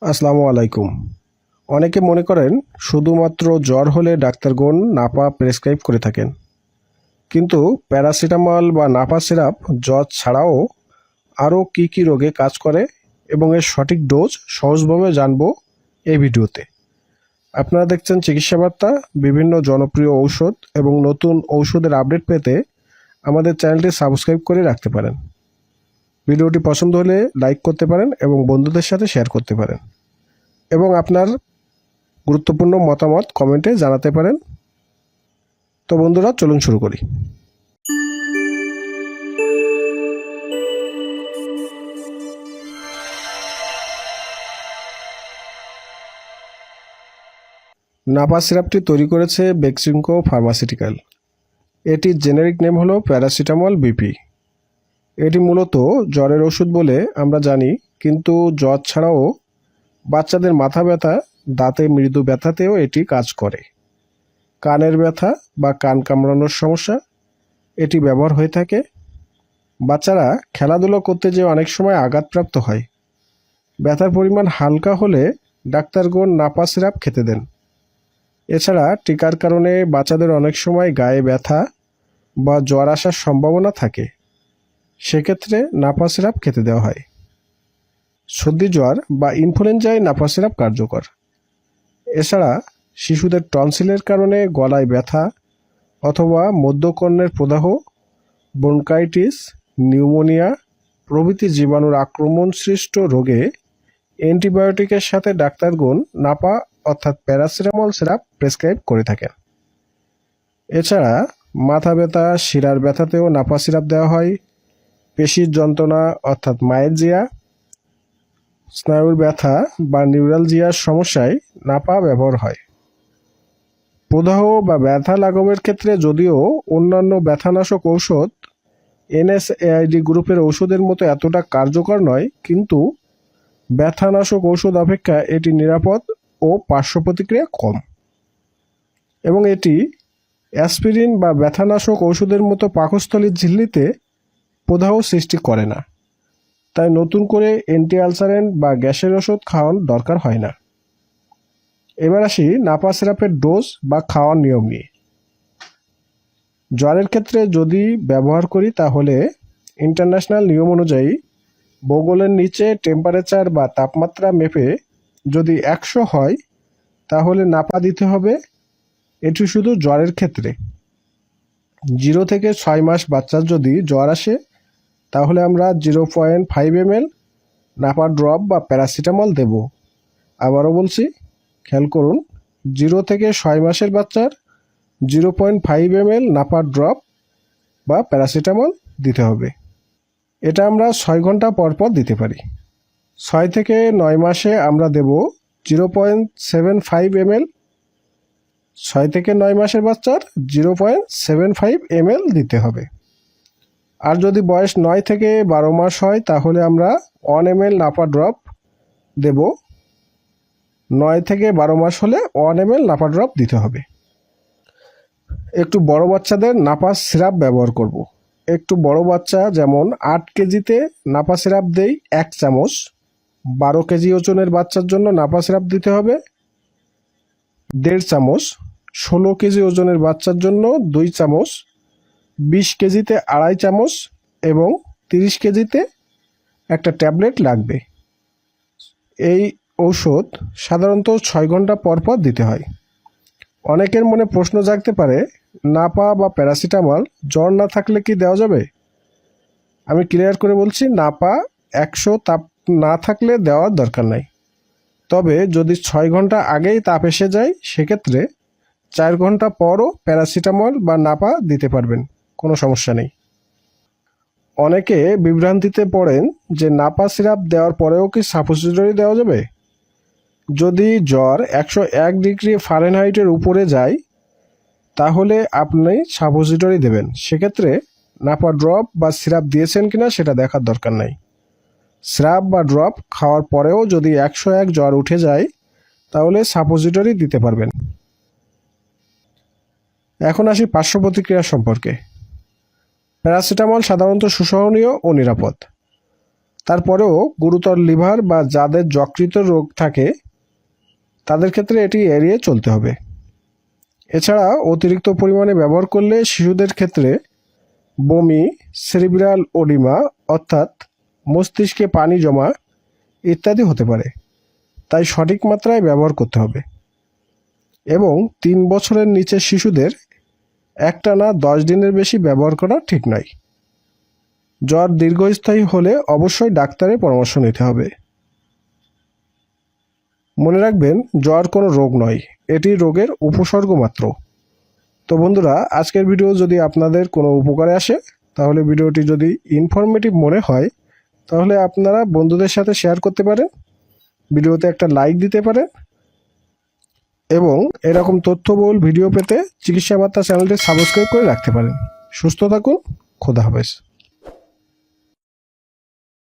আসসালামু আলাইকুম। অনেকে মনে করেন শুধুমাত্র জ্বর হলে ডাক্তারগণ নাপা প্রেসক্রাইব করে থাকেন, কিন্তু প্যারাসিটামল বা নাপা সিরাপ জ্বর ছাড়াও আরও কী রোগে কাজ করে এবং এর সঠিক ডোজ সহজভাবে জানবো এই ভিডিওতে। আপনারা দেখছেন চিকিৎসা বার্তা। বিভিন্ন জনপ্রিয় ঔষধ এবং নতুন ঔষধের আপডেট পেতে আমাদের চ্যানেলটি সাবস্ক্রাইব করে রাখতে পারেন। ভিডিওটি পছন্দ হলে লাইক করতে পারেন এবং বন্ধুদের সাথে শেয়ার করতে পারেন, এবং আপনার গুরুত্বপূর্ণ মতামত কমেন্টে জানাতে পারেন। তো বন্ধুরা, চলুন শুরু করি। নাপা সিরাপটি তৈরি করেছে বেক্সিমকো ফার্মাসিউটিক্যাল। এটির জেনেরিক নেম হলো প্যারাসিটামল বিপি। এটি মূলত জ্বরের ওষুধ বলে আমরা জানি, কিন্তু জ্বর ছাড়াও বাচ্চাদের মাথা ব্যথা, দাঁতে মৃদু ব্যথাতেও এটি কাজ করে। কানের ব্যথা বা কান কামড়ানোর সমস্যা এটি ব্যবহার হয়ে থাকে। বাচ্চারা খেলাধুলো করতে যেয়ে অনেক সময় আঘাতপ্রাপ্ত হয়। ব্যথার পরিমাণ হালকা হলে ডাক্তারগণ নাপা সিরাপ খেতে দেন। এছাড়া টিকার কারণে বাচ্চাদের অনেক সময় গায়ে ব্যথা বা জ্বর আসার সম্ভাবনা থাকে, সেক্ষেত্রে নাপা সিরাপ খেতে দেওয়া হয়। সর্দি জ্বর বা ইনফ্লুয়েঞ্জায় নাপা সিরাপ কার্যকর। এছাড়া শিশুদের টনসিলের কারণে গলায় ব্যথা অথবা মধ্যকর্ণের প্রদাহ, ব্রঙ্কাইটিস, নিউমোনিয়া প্রভৃতি জীবাণুর আক্রমণ সৃষ্ট রোগে অ্যান্টিবায়োটিকের সাথে ডাক্তারগণ নাপা অর্থাৎ প্যারাসিটামল সিরাপ প্রেসক্রাইব করে থাকেন। এছাড়া মাথা ব্যথা, শিরার ব্যথাতেও নাপা সিরাপ দেওয়া হয়। পেশির যন্ত্রণা অর্থাৎ মায়োলজিয়া, স্নায়ুর ব্যথা বা নিউরালজিয়ার সমস্যায় নাপা ব্যবহার হয়। প্রদাহ বা ব্যথা লাঘবের ক্ষেত্রে যদিও অন্যান্য ব্যথানাশক ঔষধ এনএসএআইডি গ্রুপের ঔষধের মতো এতটা কার্যকর নয়, কিন্তু ব্যথানাশক ঔষধ অপেক্ষা এটি নিরাপদ ও পার্শ্ব প্রতিক্রিয়া কম, এবং এটি অ্যাসপিরিন বা ব্যথানাশক ঔষধের মতো পাকস্থলীর ঝিল্লিতে প্রদাহ সৃষ্টি করে না। তাই নতুন করে অ্যান্টি আলসারেন্ট বা গ্যাসের ওষুধ খাওয়ার দরকার হয় না। এবার আসি নাপা সিরাপের ডোজ বা খাওয়ার নিয়ম নিয়ে। জ্বরের ক্ষেত্রে যদি ব্যবহার করি তাহলে ইন্টারন্যাশনাল নিয়ম অনুযায়ী বগলের নিচে টেম্পারেচার বা তাপমাত্রা মেপে যদি 100 হয় তাহলে নাপা দিতে হবে। এটি শুধু জ্বরের ক্ষেত্রে। 0 থেকে 6 মাস বাচ্চার যদি জ্বর আসে তাহলে আমরা 0.5 ml নাপা ড্রপ বা প্যারাসিটামল দেব। আবারও বলছি, খেয়াল করুন, 0 থেকে 6 মাসের বাচ্চার 0.5 ml নাপা ড্রপ বা প্যারাসিটামল দিতে হবে। এটা আমরা 6 ঘন্টা পর পর দিতে পারি। 6 থেকে 9 মাসে আমরা দেব 0.75 ml। 6 থেকে 9 মাসের বাচ্চার 0.75 ml দিতে হবে। আর যদি বয়স 9 থেকে 12 মাস হয় তাহলে আমরা 1 ml নাপা ড্রপ দেব। 9 থেকে 12 মাস হলে 1 ml নাপা ড্রপ দিতে হবে। একটু বড় বাচ্চাদের নাপা সিরাপ ব্যবহার করব। একটু বড় বাচ্চা যেমন 8 কেজিতে নাপা সিরাপ দেই 1 চামচ। 12 কেজি ওজনের বাচ্চার জন্য নাপা সিরাপ দিতে হবে 1.5 চামচ। 16 কেজি ওজনের বাচ্চার জন্য 2 চামচ। 20 কেজিতে 2.5 চামচ এবং 30 কেজিতে একটা ট্যাবলেট লাগবে। এই ঔষধ সাধারণত 6 ঘন্টা পর পর দিতে হয়। অনেকের মনে প্রশ্ন জাগতে পারে, নাপা বা প্যারাসিটামল জ্বর না থাকলে কি দেওয়া যাবে? আমি ক্লিয়ার করে বলছি, নাপা 100 তাপ না থাকলে দেওয়ার দরকার নাই। তবে যদি 6 ঘন্টা আগেই তাপ এসে যায় সেক্ষেত্রে 4 ঘন্টা পরও প্যারাসিটামল বা নাপা দিতে পারবেন, কোনো সমস্যা নেই। অনেকে বিভ্রান্তিতে পড়েন যে নাপা সিরাপ দেওয়ার পরেও কি সাপোজিটরি দেওয়া যাবে। যদি জ্বর 101 ডিগ্রি ফারেনহাইটের উপরে যায় তাহলে আপনি সাপোজিটরি দেবেন। সেক্ষেত্রে নাপা ড্রপ বা সিরাপ দিয়েছেন কিনা সেটা দেখার দরকার নাই। সিরাপ বা ড্রপ খাওয়ার পরেও যদি 101 জ্বর উঠে যায় তাহলে সাপোজিটরি দিতে পারবেন। এখন আসি পার্শ্ব প্রতিক্রিয়া সম্পর্কে। প্যারাসিটামল সাধারণত সুসহনীয় ও নিরাপদ। তারপরেও গুরুতর লিভার বা যাদের যকৃত রোগ থাকে তাদের ক্ষেত্রে এটি এড়িয়ে চলতে হবে। এছাড়া অতিরিক্ত পরিমাণে ব্যবহার করলে শিশুদের ক্ষেত্রে বমি, সেরিব্রাল ওডিমা অর্থাৎ মস্তিষ্কে পানি জমা ইত্যাদি হতে পারে। তাই সঠিক মাত্রায় ব্যবহার করতে হবে এবং 3 বছরের নিচের শিশুদের একটানা 10 দিনের বেশি ব্যবহার করা ঠিক নয়। জ্বর দীর্ঘস্থায়ী হলে অবশ্যই ডাক্তারের পরামর্শ নিতে হবে। মনে রাখবেন, জ্বর কোনো রোগ নয়, এটি রোগের উপসর্গ মাত্র। তো বন্ধুরা, আজকের ভিডিও যদি আপনাদের কোনো উপকারে আসে তাহলে ভিডিওটি যদি ইনফরমেটিভ মনে হয় তাহলে আপনারা বন্ধুদের সাথে শেয়ার করতে পারেন, ভিডিওতে একটা লাইক দিতে পারেন এবং এরকম তথ্যবহুল ভিডিও পেতে চিকিৎসা বার্তা চ্যানেলটি সাবস্ক্রাইব করে রাখতে পারেন। সুস্থ থাকুন, খোদা হাফেজ।